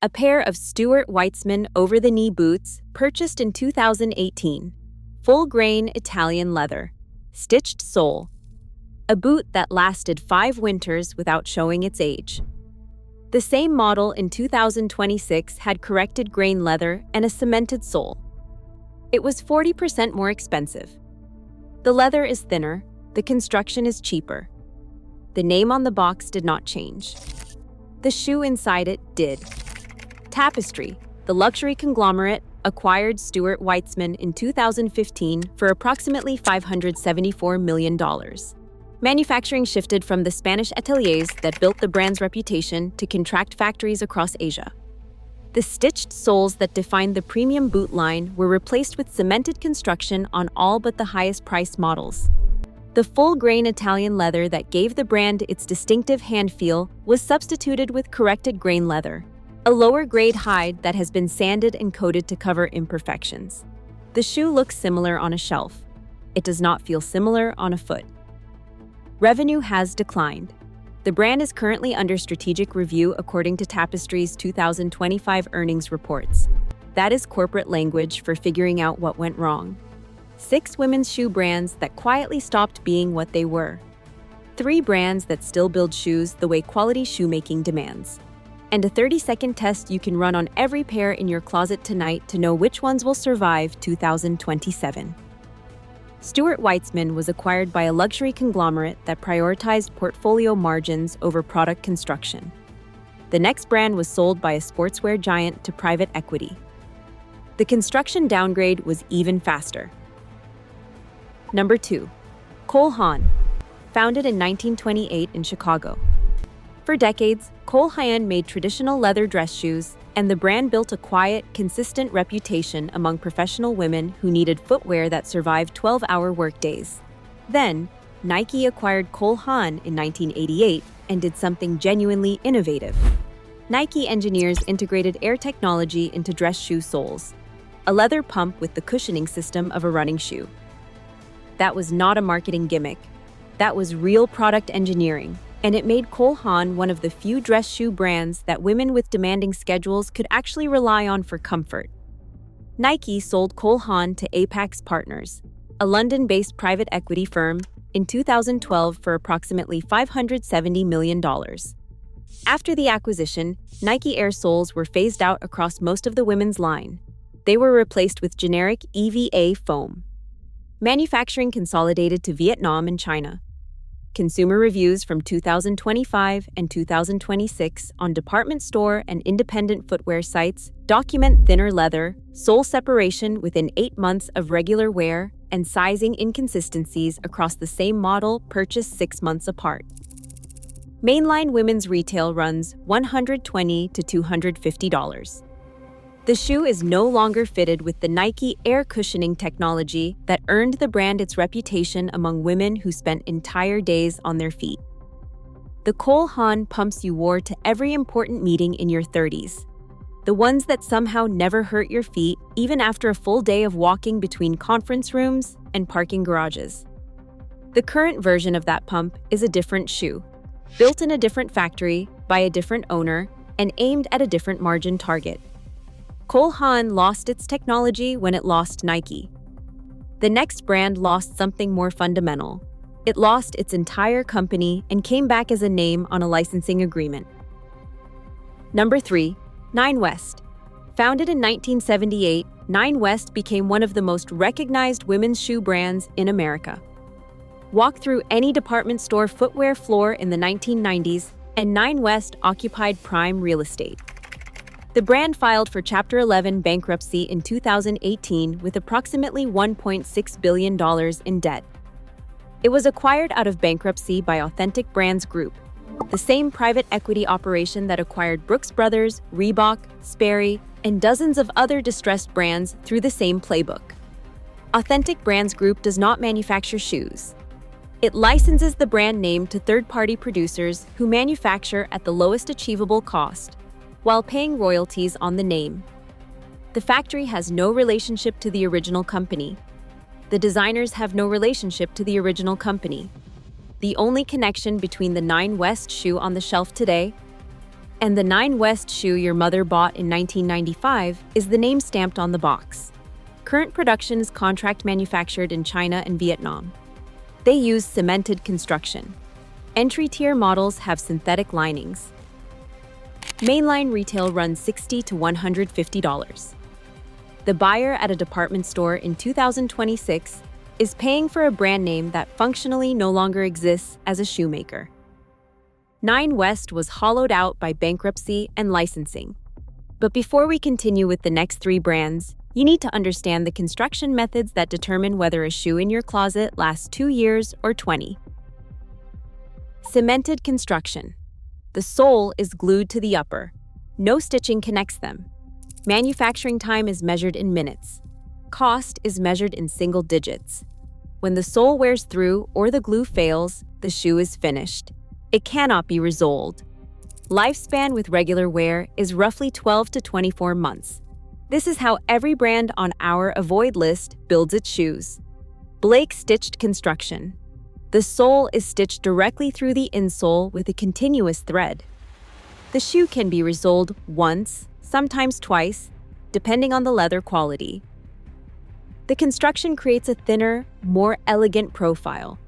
a pair of Stuart Weitzman over-the-knee boots purchased in 2018. Full-grain Italian leather. Stitched sole. A boot that lasted 5 winters without showing its age. The same model in 2026 had corrected grain leather and a cemented sole. It was 40% more expensive. The leather is thinner, the construction is cheaper. The name on the box did not change. The shoe inside it did. Tapestry, the luxury conglomerate, acquired Stuart Weitzman in 2015 for approximately $574 million. Manufacturing shifted from the Spanish ateliers that built the brand's reputation to contract factories across Asia. The stitched soles that defined the premium boot line were replaced with cemented construction on all but the highest-priced models. The full-grain Italian leather that gave the brand its distinctive hand feel was substituted with corrected grain leather, a lower-grade hide that has been sanded and coated to cover imperfections. The shoe looks similar on a shelf. It does not feel similar on a foot. Revenue has declined. The brand is currently under strategic review according to Tapestry's 2025 earnings reports. That is corporate language for figuring out what went wrong. 6 women's shoe brands that quietly stopped being what they were. 3 brands that still build shoes the way quality shoemaking demands. And a 30-second test you can run on every pair in your closet tonight to know which ones will survive 2027. Stuart Weitzman was acquired by a luxury conglomerate that prioritized portfolio margins over product construction. The next brand was sold by a sportswear giant to private equity. The construction downgrade was even faster. Number 2. Haan. Founded in 1928 in Chicago. For decades, Haan made traditional leather dress shoes, and the brand built a quiet, consistent reputation among professional women who needed footwear that survived 12-hour workdays. Then, Nike acquired Haan in 1988 and did something genuinely innovative. Nike engineers integrated air technology into dress shoe soles, a leather pump with the cushioning system of a running shoe. That was not a marketing gimmick. That was real product engineering. And it made Haan one of the few dress shoe brands that women with demanding schedules could actually rely on for comfort. Nike sold Haan to Apex Partners, a London-based private equity firm, in 2012 for approximately $570 million. After the acquisition, Nike Air soles were phased out across most of the women's line. They were replaced with generic EVA foam. Manufacturing consolidated to Vietnam and China. Consumer reviews from 2025 and 2026 on department store and independent footwear sites document thinner leather, sole separation within 8 months of regular wear, and sizing inconsistencies across the same model purchased 6 months apart. Mainline women's retail runs $120 to $250. The shoe is no longer fitted with the Nike air cushioning technology that earned the brand its reputation among women who spent entire days on their feet. The Haan pumps you wore to every important meeting in your 30s. The ones that somehow never hurt your feet even after a full day of walking between conference rooms and parking garages. The current version of that pump is a different shoe, built in a different factory by a different owner and aimed at a different margin target. Haan lost its technology when it lost Nike. The next brand lost something more fundamental. It lost its entire company and came back as a name on a licensing agreement. Number 3. Nine West. Founded in 1978, Nine West became one of the most recognized women's shoe brands in America. Walk through any department store footwear floor in the 1990s, and Nine West occupied prime real estate. The brand filed for Chapter 11 bankruptcy in 2018 with approximately $1.6 billion in debt. It was acquired out of bankruptcy by Authentic Brands Group, the same private equity operation that acquired Brooks Brothers, Reebok, Sperry, and dozens of other distressed brands through the same playbook. Authentic Brands Group does not manufacture shoes. It licenses the brand name to third-party producers who manufacture at the lowest achievable cost, while paying royalties on the name. The factory has no relationship to the original company. The designers have no relationship to the original company. The only connection between the Nine West shoe on the shelf today And the 9 West shoe your mother bought in 1995 is the name stamped on the box. Current production is contract manufactured in China and Vietnam. They use cemented construction. Entry-tier models have synthetic linings. Mainline retail runs $60 to $150. The buyer at a department store in 2026 is paying for a brand name that functionally no longer exists as a shoemaker. 9 West was hollowed out by bankruptcy and licensing. But before we continue with the next 3 brands, you need to understand the construction methods that determine whether a shoe in your closet lasts 2 years or 20. Cemented construction. The sole is glued to the upper. No stitching connects them. Manufacturing time is measured in minutes. Cost is measured in single digits. When the sole wears through or the glue fails, the shoe is finished. It cannot be resoled. Lifespan with regular wear is roughly 12 to 24 months. This is how every brand on our avoid list builds its shoes. Blake stitched construction. The sole is stitched directly through the insole with a continuous thread. The shoe can be resoled once, sometimes twice, depending on the leather quality. The construction creates a thinner, more elegant profile,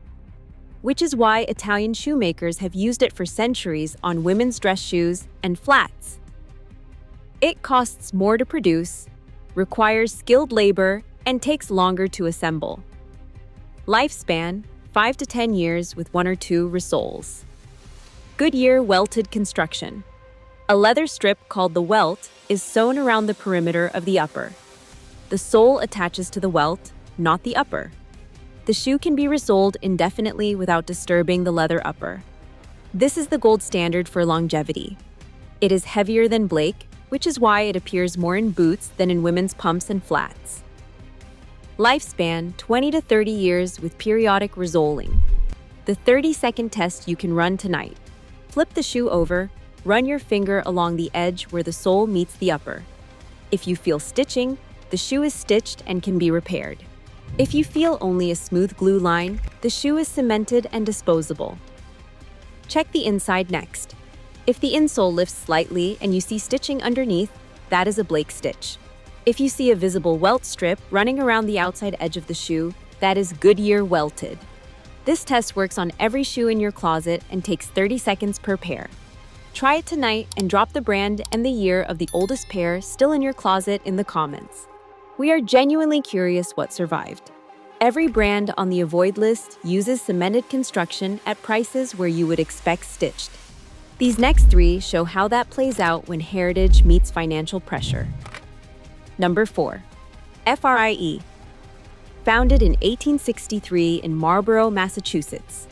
which is why Italian shoemakers have used it for centuries on women's dress shoes and flats. It costs more to produce, requires skilled labor, and takes longer to assemble. Lifespan, 5 to 10 years with 1 or 2 resoles. Goodyear welted construction. A leather strip called the welt is sewn around the perimeter of the upper. The sole attaches to the welt, not the upper. The shoe can be resoled indefinitely without disturbing the leather upper. This is the gold standard for longevity. It is heavier than Blake, which is why it appears more in boots than in women's pumps and flats. Lifespan, 20 to 30 years with periodic resoling. The 30-second test you can run tonight. Flip the shoe over, run your finger along the edge where the sole meets the upper. If you feel stitching, the shoe is stitched and can be repaired. If you feel only a smooth glue line, the shoe is cemented and disposable. Check the inside next. If the insole lifts slightly and you see stitching underneath, that is a Blake stitch. If you see a visible welt strip running around the outside edge of the shoe, that is Goodyear welted. This test works on every shoe in your closet and takes 30 seconds per pair. Try it tonight and drop the brand and the year of the oldest pair still in your closet in the comments. We are genuinely curious what survived. Every brand on the avoid list uses cemented construction at prices where you would expect stitched. These next 3 show how that plays out when heritage meets financial pressure. Number 4. Frye. Founded in 1863 in Marlborough, Massachusetts,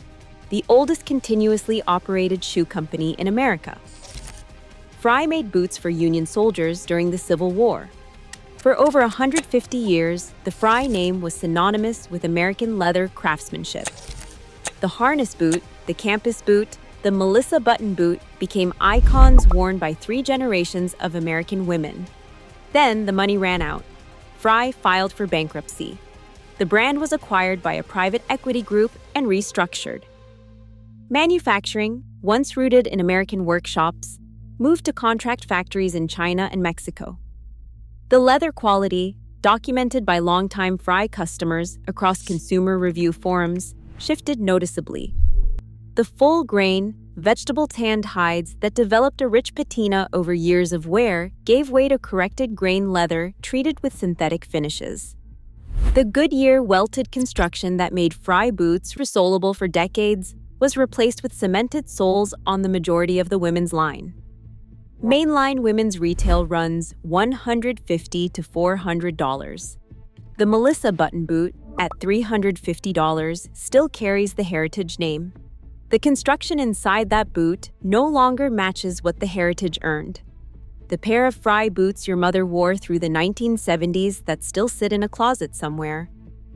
the oldest continuously operated shoe company in America. Frye made boots for Union soldiers during the Civil War. For over 150 years, the Frye name was synonymous with American leather craftsmanship. The harness boot, the campus boot, the Melissa button boot became icons worn by 3 generations of American women. Then the money ran out. Frye filed for bankruptcy. The brand was acquired by a private equity group and restructured. Manufacturing, once rooted in American workshops, moved to contract factories in China and Mexico. The leather quality, documented by longtime Frye customers across consumer review forums, shifted noticeably. The full-grain, vegetable-tanned hides that developed a rich patina over years of wear gave way to corrected grain leather treated with synthetic finishes. The Goodyear welted construction that made Frye boots resolable for decades was replaced with cemented soles on the majority of the women's line. Mainline women's retail runs $150 to $400. The Melissa button boot, at $350, still carries the heritage name. The construction inside that boot no longer matches what the heritage earned. The pair of Frye boots your mother wore through the 1970s that still sit in a closet somewhere.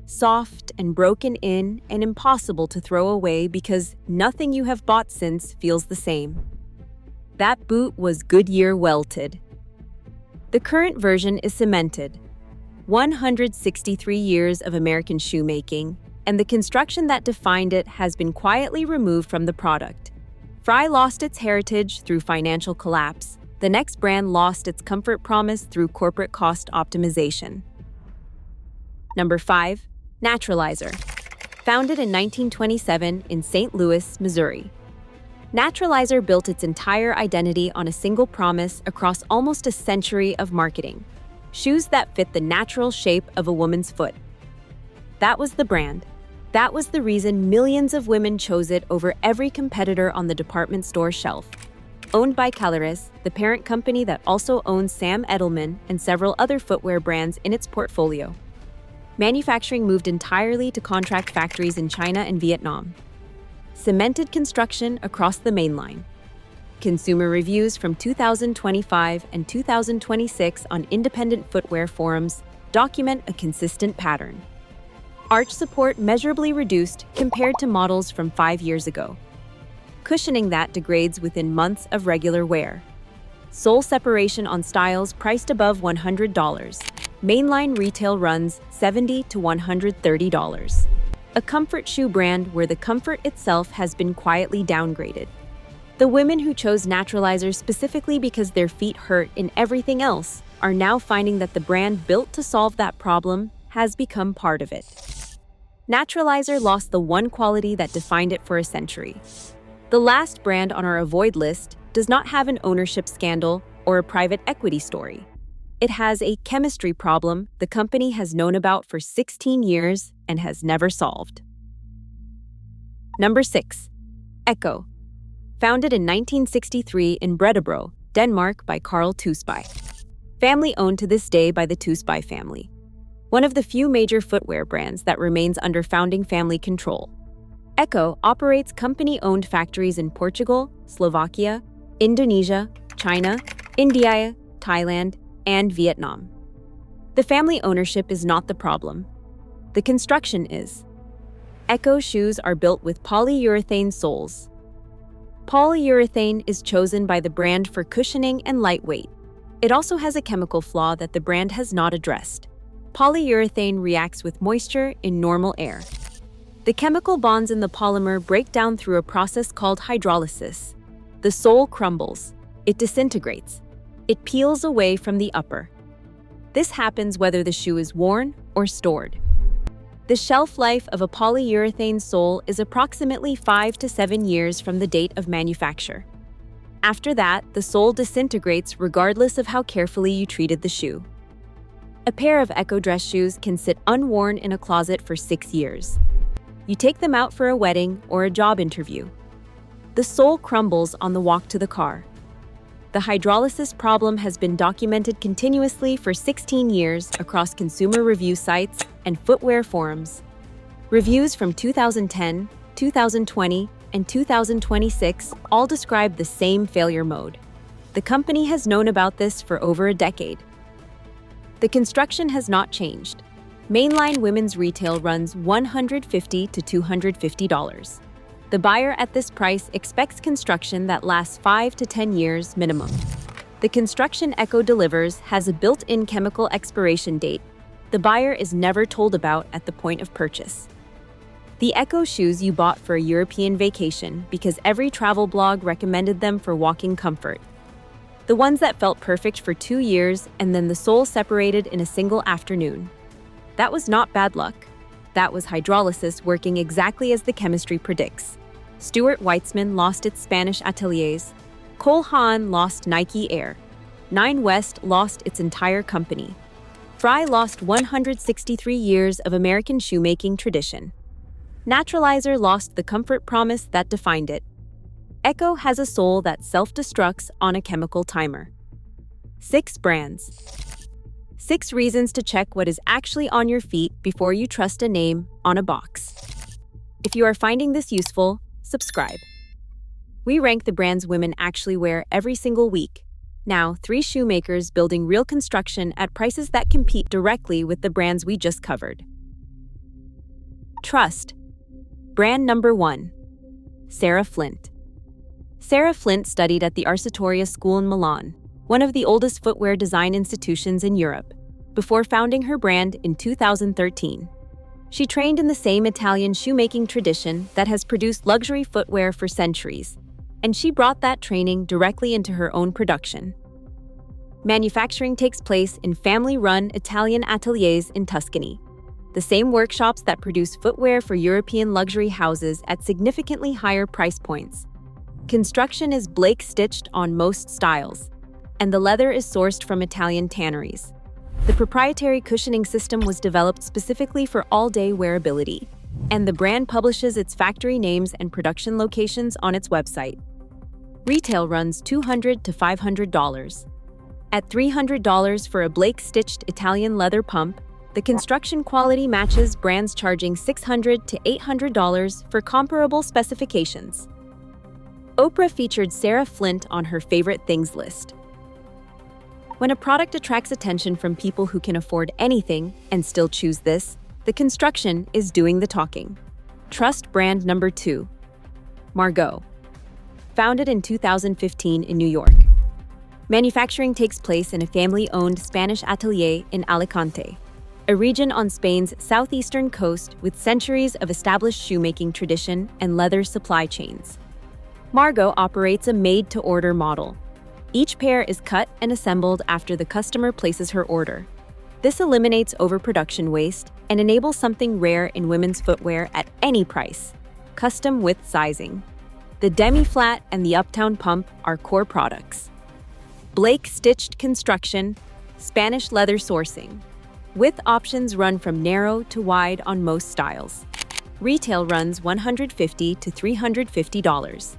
Soft and broken in and impossible to throw away because nothing you have bought since feels the same. That boot was Goodyear welted. The current version is cemented. 163 years of American shoemaking, and the construction that defined it has been quietly removed from the product. Frye lost its heritage through financial collapse. The next brand lost its comfort promise through corporate cost optimization. Number 5. Naturalizer. Founded in 1927 in St. Louis, Missouri. Naturalizer built its entire identity on a single promise across almost a century of marketing: shoes that fit the natural shape of a woman's foot. That was the brand. That was the reason millions of women chose it over every competitor on the department store shelf. Owned by Caloris, the parent company that also owns Sam Edelman and several other footwear brands in its portfolio. Manufacturing moved entirely to contract factories in China and Vietnam. Cemented construction across the mainline. Consumer reviews from 2025 and 2026 on independent footwear forums document a consistent pattern. Arch support measurably reduced compared to models from 5 years ago. Cushioning that degrades within months of regular wear. Sole separation on styles priced above $100. Mainline retail runs $70 to $130. A comfort shoe brand where the comfort itself has been quietly downgraded. The women who chose Naturalizer specifically because their feet hurt in everything else are now finding that the brand built to solve that problem has become part of it. Naturalizer lost the one quality that defined it for a century. The last brand on our avoid list does not have an ownership scandal or a private equity story. It has a chemistry problem the company has known about for 16 years and has never solved. Number 6. Ecco. Founded in 1963 in Bredebro, Denmark by Carl Tusby. Family owned to this day by the Tusby family. One of the few major footwear brands that remains under founding family control. Ecco operates company-owned factories in Portugal, Slovakia, Indonesia, China, India, Thailand, and Vietnam. The family ownership is not the problem. The construction is. Ecco shoes are built with polyurethane soles. Polyurethane is chosen by the brand for cushioning and lightweight. It also has a chemical flaw that the brand has not addressed. Polyurethane reacts with moisture in normal air. The chemical bonds in the polymer break down through a process called hydrolysis. The sole crumbles. It disintegrates. It peels away from the upper. This happens whether the shoe is worn or stored. The shelf life of a polyurethane sole is approximately 5 to 7 years from the date of manufacture. After that, the sole disintegrates regardless of how carefully you treated the shoe. A pair of Ecco dress shoes can sit unworn in a closet for 6 years. You take them out for a wedding or a job interview. The sole crumbles on the walk to the car. The hydrolysis problem has been documented continuously for 16 years across consumer review sites and footwear forums. Reviews from 2010, 2020, and 2026 all describe the same failure mode. The company has known about this for over a decade. The construction has not changed. Mainline women's retail runs $150 to $250. The buyer at this price expects construction that lasts 5 to 10 years minimum. The construction Ecco delivers has a built-in chemical expiration date the buyer is never told about at the point of purchase. The Ecco shoes you bought for a European vacation because every travel blog recommended them for walking comfort. The ones that felt perfect for 2 years and then the sole separated in a single afternoon. That was not bad luck. That was hydrolysis working exactly as the chemistry predicts. Stuart Weitzman lost its Spanish ateliers. Haan lost Nike Air. Nine West lost its entire company. Frye lost 163 years of American shoemaking tradition. Naturalizer lost the comfort promise that defined it. Ecco has a sole that self-destructs on a chemical timer. 6 brands. 6 reasons to check what is actually on your feet before you trust a name on a box. If you are finding this useful, subscribe. We rank the brands women actually wear every single week. Now, 3 shoemakers building real construction at prices that compete directly with the brands we just covered. Trust. Brand number 1. Sarah Flint. Sarah Flint studied at the Arcitoria School in Milan, one of the oldest footwear design institutions in Europe, before founding her brand in 2013. She trained in the same Italian shoemaking tradition that has produced luxury footwear for centuries. and she brought that training directly into her own production. Manufacturing takes place in family-run Italian ateliers in Tuscany, the same workshops that produce footwear for European luxury houses at significantly higher price points. Construction is Blake-stitched on most styles, and the leather is sourced from Italian tanneries. The proprietary cushioning system was developed specifically for all-day wearability, and the brand publishes its factory names and production locations on its website. Retail runs $200 to $500. At $300 for a Blake-stitched Italian leather pump, the construction quality matches brands charging $600 to $800 for comparable specifications. Oprah featured Sarah Flint on her favorite things list. When a product attracts attention from people who can afford anything and still choose this, the construction is doing the talking. Trust brand number 2. Margaux. Founded in 2015 in New York. Manufacturing takes place in a family-owned Spanish atelier in Alicante, a region on Spain's southeastern coast with centuries of established shoemaking tradition and leather supply chains. Margaux operates a made-to-order model. Each pair is cut and assembled after the customer places her order. This eliminates overproduction waste and enables something rare in women's footwear at any price: custom width sizing. The demi-flat and the uptown pump are core products. Blake-stitched construction, Spanish leather sourcing. Width options run from narrow to wide on most styles. Retail runs $150 to $350.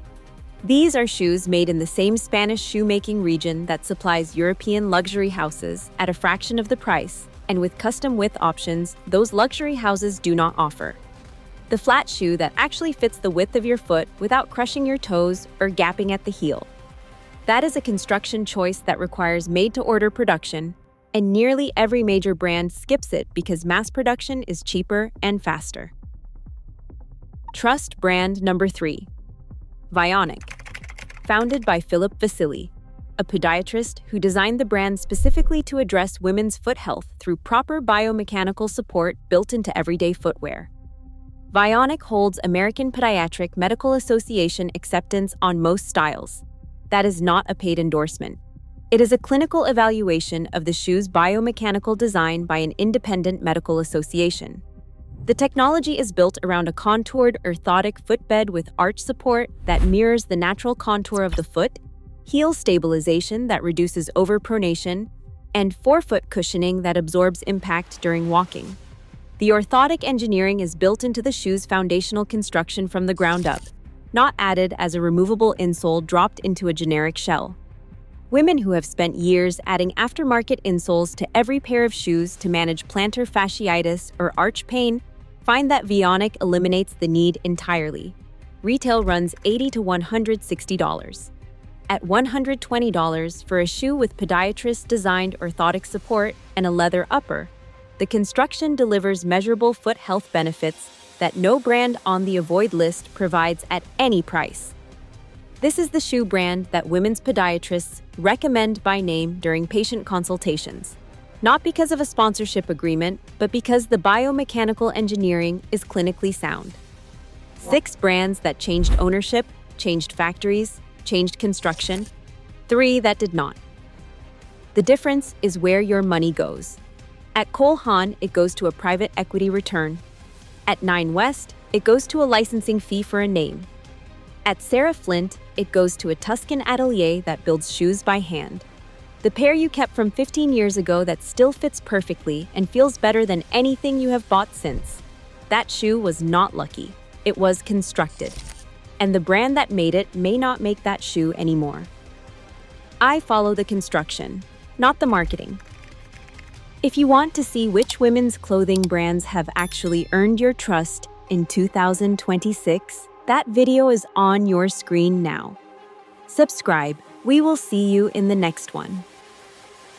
These are shoes made in the same Spanish shoemaking region that supplies European luxury houses at a fraction of the price, and with custom width options those luxury houses do not offer. The flat shoe that actually fits the width of your foot without crushing your toes or gapping at the heel. That is a construction choice that requires made-to-order production, and nearly every major brand skips it because mass production is cheaper and faster. Trust brand number 3. Vionic. Founded by Philip Vasily, a podiatrist who designed the brand specifically to address women's foot health through proper biomechanical support built into everyday footwear. Vionic holds American Podiatric Medical Association acceptance on most styles. That is not a paid endorsement. It is a clinical evaluation of the shoe's biomechanical design by an independent medical association. The technology is built around a contoured orthotic footbed with arch support that mirrors the natural contour of the foot, heel stabilization that reduces overpronation, and forefoot cushioning that absorbs impact during walking. The orthotic engineering is built into the shoe's foundational construction from the ground up, not added as a removable insole dropped into a generic shell. Women who have spent years adding aftermarket insoles to every pair of shoes to manage plantar fasciitis or arch pain find that Vionic eliminates the need entirely. Retail runs $80 to $160. At $120 for a shoe with podiatrist-designed orthotic support and a leather upper, the construction delivers measurable foot health benefits that no brand on the avoid list provides at any price. This is the shoe brand that women's podiatrists recommend by name during patient consultations. Not because of a sponsorship agreement, but because the biomechanical engineering is clinically sound. 6 brands that changed ownership, changed factories, changed construction. 3 that did not. The difference is where your money goes. At Haan, it goes to a private equity return. At 9 West, it goes to a licensing fee for a name. At Sarah Flint, it goes to a Tuscan atelier that builds shoes by hand. The pair you kept from 15 years ago that still fits perfectly and feels better than anything you have bought since. That shoe was not lucky. It was constructed. And the brand that made it may not make that shoe anymore. I follow the construction, not the marketing. If you want to see which women's clothing brands have actually earned your trust in 2026, that video is on your screen now. Subscribe. We will see you in the next one.